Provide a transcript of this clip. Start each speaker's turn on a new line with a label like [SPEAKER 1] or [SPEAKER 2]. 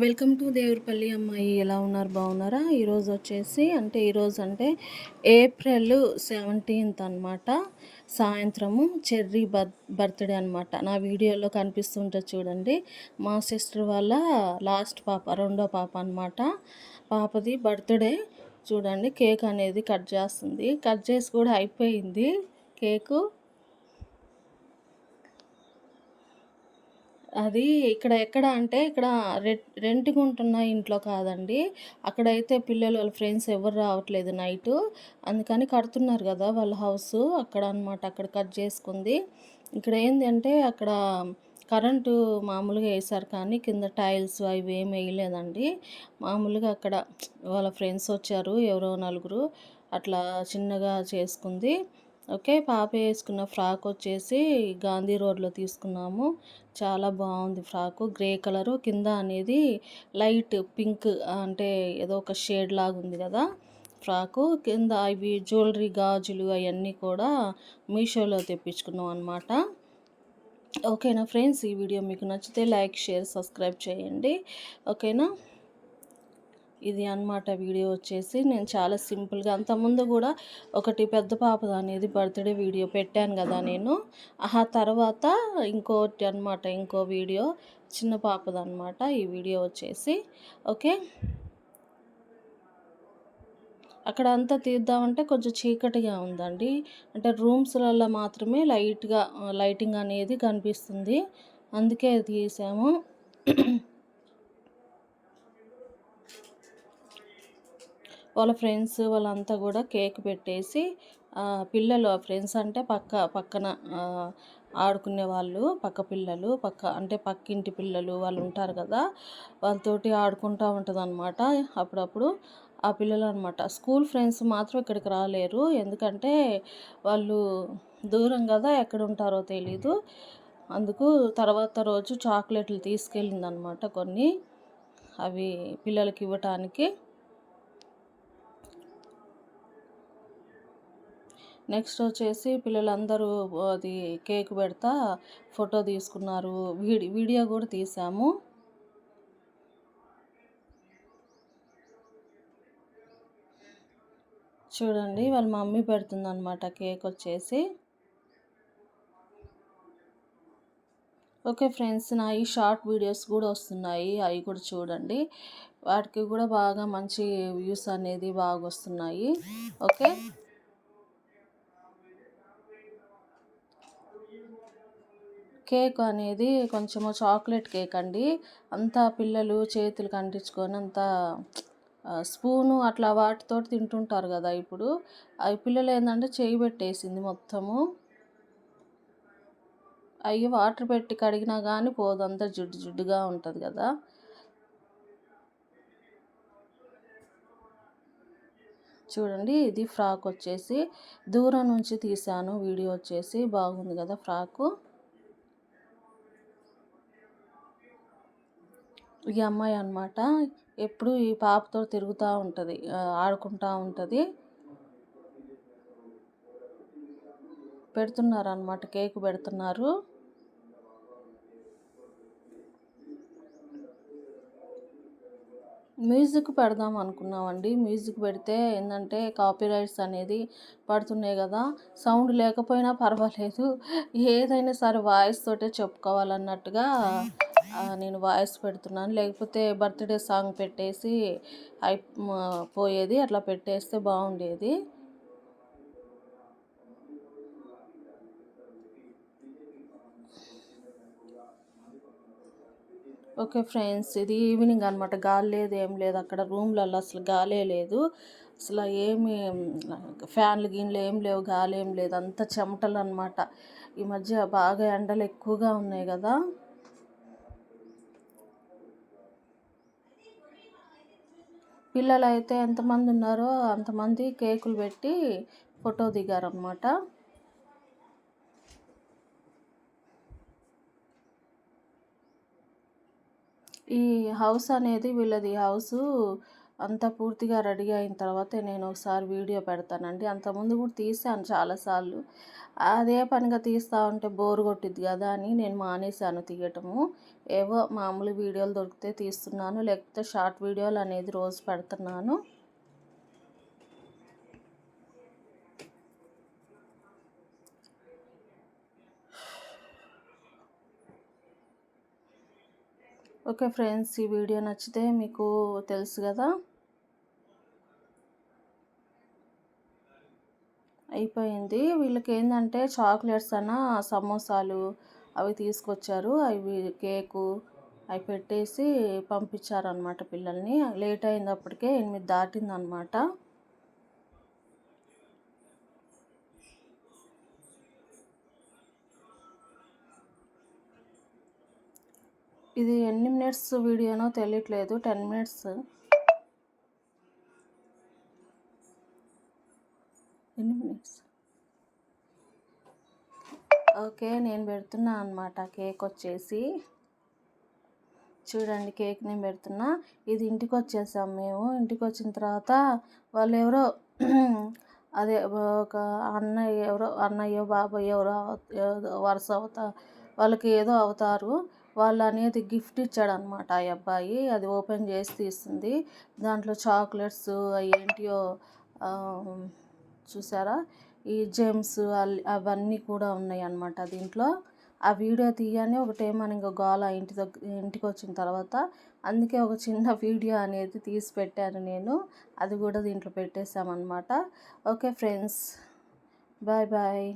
[SPEAKER 1] Welcome to దేవురపల్లి అమ్మాయి. ఎలా ఉన్నారు? బాగున్నారా? ఈరోజు అంటే ఏప్రిల్ 17th అనమాట. సాయంత్రము చెర్రీ బర్త్డే అనమాట. నా వీడియోలో కనిపిస్తుంటుంది చూడండి. మా సిస్టర్ వాళ్ళ లాస్ట్ పాప, రెండో పాప అనమాట. పాపది బర్త్డే. చూడండి, కేక్ అనేది కట్ చేస్తుంది. కట్ చేసి కూడా అయిపోయింది కేకు. అది ఎక్కడ అంటే ఇక్కడ రెంట్‌కి ఉంటున్న ఇంట్లో కాదండి. అక్కడైతే పిల్లలు వాళ్ళ ఫ్రెండ్స్ ఎవరు రావట్లేదు నైటు. అందుకని కడుతున్నారు కదా వాళ్ళ హౌసు, అక్కడ అనమాట. అక్కడ కట్ చేసుకుంది. ఇక్కడ ఏంది అంటే అక్కడ కరెంటు మామూలుగా ఏశారు కానీ కింద టైల్స్ అవి ఏమి వేయలేదండి. మామూలుగా అక్కడ వాళ్ళ ఫ్రెండ్స్ వచ్చారు, ఎవరో నలుగురు. అట్లా చిన్నగా చేసుకుంది. ఓకే. పాప వేసుకున్న ఫ్రాక్ వచ్చేసి గాంధీ రోడ్లో తీసుకున్నాము. చాలా బాగుంది ఫ్రాకు. గ్రే కలరు, కింద అనేది లైట్ పింక్, అంటే ఏదో ఒక షేడ్ లాగా ఉంది కదా ఫ్రాకు. కింద ఇవి జ్యువెలరీ గాజులు అవన్నీ కూడా మీషోలో తెప్పించుకున్నాం అనమాట. ఓకేనా ఫ్రెండ్స్, ఈ వీడియో మీకు నచ్చితే లైక్, షేర్, సబ్స్క్రైబ్ చేయండి. ఓకేనా. ఇది అన్నమాట వీడియో వచ్చేసి. నేను చాలా సింపుల్గా అంతకుముందు కూడా ఒకటి పెద్ద పాపది అనేది బర్త్డే వీడియో పెట్టాను కదా నేను. ఆ తర్వాత ఇంకోటి అనమాట, ఇంకో వీడియో చిన్న పాపది అనమాట ఈ వీడియో వచ్చేసి. ఓకే. అక్కడ అంతా తీద్దామంటే కొంచెం చీకటిగా ఉందండి. అంటే రూమ్స్లలో మాత్రమే లైట్గా లైటింగ్ అనేది కనిపిస్తుంది, అందుకే తీసాము. వాళ్ళ ఫ్రెండ్స్ వాళ్ళంతా కూడా కేక్ పెట్టేసి, పిల్లలు ఫ్రెండ్స్ అంటే పక్కన ఆడుకునే వాళ్ళు, పక్క పిల్లలు, అంటే పక్కింటి పిల్లలు వాళ్ళు ఉంటారు కదా, వాళ్ళతోటి ఆడుకుంటూ ఉంటుంది అనమాట అప్పుడప్పుడు. ఆ పిల్లలు అనమాట. స్కూల్ ఫ్రెండ్స్ మాత్రం ఇక్కడికి రాలేరు, ఎందుకంటే వాళ్ళు దూరం కదా, ఎక్కడ ఉంటారో తెలీదు. అందుకు తర్వాత రోజు చాక్లెట్లు తీసుకెళ్ళిందనమాట కొన్ని, అవి పిల్లలకి ఇవ్వటానికి. నెక్స్ట్ వచ్చేసి పిల్లలందరూ అది కేక్ పెడతా ఫోటో తీసుకున్నారు, వీడియో కూడా తీసాము. చూడండి, వాళ్ళ మమ్మీ పెడుతుందన్నమాట కేక్ వచ్చేసి. ఓకే ఫ్రెండ్స్, నా ఈ షార్ట్ వీడియోస్ కూడా వస్తున్నాయి, అవి కూడా చూడండి. వాటికి కూడా బాగా మంచి వ్యూస్ అనేది బాగా వస్తున్నాయి. ఓకే. కేక్ అనేది కొంచెము చాక్లెట్ కేక్ అండి. అంతా పిల్లలు చేతులు కంటించుకొని అంతా స్పూను అట్లా వాటితో తింటుంటారు కదా ఇప్పుడు. అవి పిల్లలు ఏంటంటే చేయి పెట్టేసింది మొత్తము. అవి వాటర్ పెట్టి కడిగినా కానీ పోదు, అంతా జిడ్డు జిడ్డుగా ఉంటుంది కదా. చూడండి, ఇది ఫ్రాక్ వచ్చేసి దూరం నుంచి తీసాను వీడియో వచ్చేసి. బాగుంది కదా ఫ్రాకు. ఈ అమ్మాయి అనమాట, ఎప్పుడు ఈ పాపతో తిరుగుతూ ఉంటుంది, ఆడుకుంటూ ఉంటుంది. పెడుతున్నారు అనమాట, కేక్ పెడుతున్నారు. మ్యూజిక్ పెడదాం అనుకున్నామండి. మ్యూజిక్ పెడితే ఏంటంటే కాపీరైట్స్ అనేది పడుతున్నాయి కదా. సౌండ్ లేకపోయినా పర్వాలేదు, ఏదైనా సరే వాయిస్ తోటే చెప్పుకోవాలన్నట్టుగా నేను వాయిస్ పెడుతున్నాను. లేకపోతే బర్త్డే సాంగ్ పెట్టేసి అయి పోయేది, అట్లా పెట్టేస్తే బాగుండేది. ఓకే ఫ్రెండ్స్, ఇది ఈవినింగ్ అనమాట. గాలి లేదు, ఏం లేదు అక్కడ రూమ్లలో, అసలు గాలే లేదు. అసలు ఏమి ఫ్యాన్లు గిన్లు ఏం లేవు, గాలి ఏం లేదు, అంత చెమటలు అనమాట. ఈ మధ్య బాగా ఎండలు ఎక్కువగా ఉన్నాయి కదా. పిల్లలు అయితే ఎంతమంది ఉన్నారో అంతమంది కేకులు పెట్టి ఫోటో దిగారనమాట. ఈ హౌస్ అనేది వీళ్ళది హౌసు అంతా పూర్తిగా రెడీ అయిన తర్వాత నేను ఒకసారి వీడియో పెడతానండి. అంతకుముందు కూడా తీశాను చాలాసార్లు. అదే పనిగా తీస్తా ఉంటే బోర్ కొట్టిద్ది కదా అని నేను మానేశాను తీయటము. ఏవో మామూలు వీడియోలు దొరికితే తీస్తున్నాను, లేకపోతే షార్ట్ వీడియోలు అనేది రోజు పెడుతున్నాను. ఓకే ఫ్రెండ్స్, ఈ వీడియో నచ్చితే మీకు తెలుసు కదా, అయిపోయింది. వీళ్ళకి ఏంటంటే చాక్లెట్స్ సమోసాలు అవి తీసుకొచ్చారు. అవి కేకు అవి పెట్టేసి పంపించారనమాట పిల్లల్ని. లేట్ అయింది, అప్పటికే 8 దాటిందనమాట. ఇది ఎన్ని మినిట్స్ వీడియోనో తెలియట్లేదు, 10 మినిట్స్. ఎన్ని మినిట్స్? ఓకే, నేను పెడుతున్నా అనమాట. కేక్ వచ్చేసి చూడండి, కేక్ నేను పెడుతున్నా. ఇది ఇంటికి వచ్చేసాం మేము. ఇంటికి వచ్చిన తర్వాత వాళ్ళు ఎవరో అదే ఒక అన్నయ్యో బాబాయ్ ఎవరో వరుస వాళ్ళకి ఏదో అవుతారు. వాళ్ళు అనేది గిఫ్ట్ ఇచ్చాడనమాట ఆ అబ్బాయి. అది ఓపెన్ చేసి తీస్తుంది. దాంట్లో చాక్లెట్స్ ఏంటియో చూసారా, ఈ జెమ్స్ అవన్నీ కూడా ఉన్నాయి అన్నమాట దీంట్లో. ఆ వీడియో తీయని ఒకటేమని ఇంకా గోల ఇంటికి వచ్చిన తర్వాత. అందుకే ఒక చిన్న వీడియో అనేది తీసి పెట్టాను నేను. అది కూడా దీంట్లో పెట్టేశామన్నమాట. Okay friends, bye bye.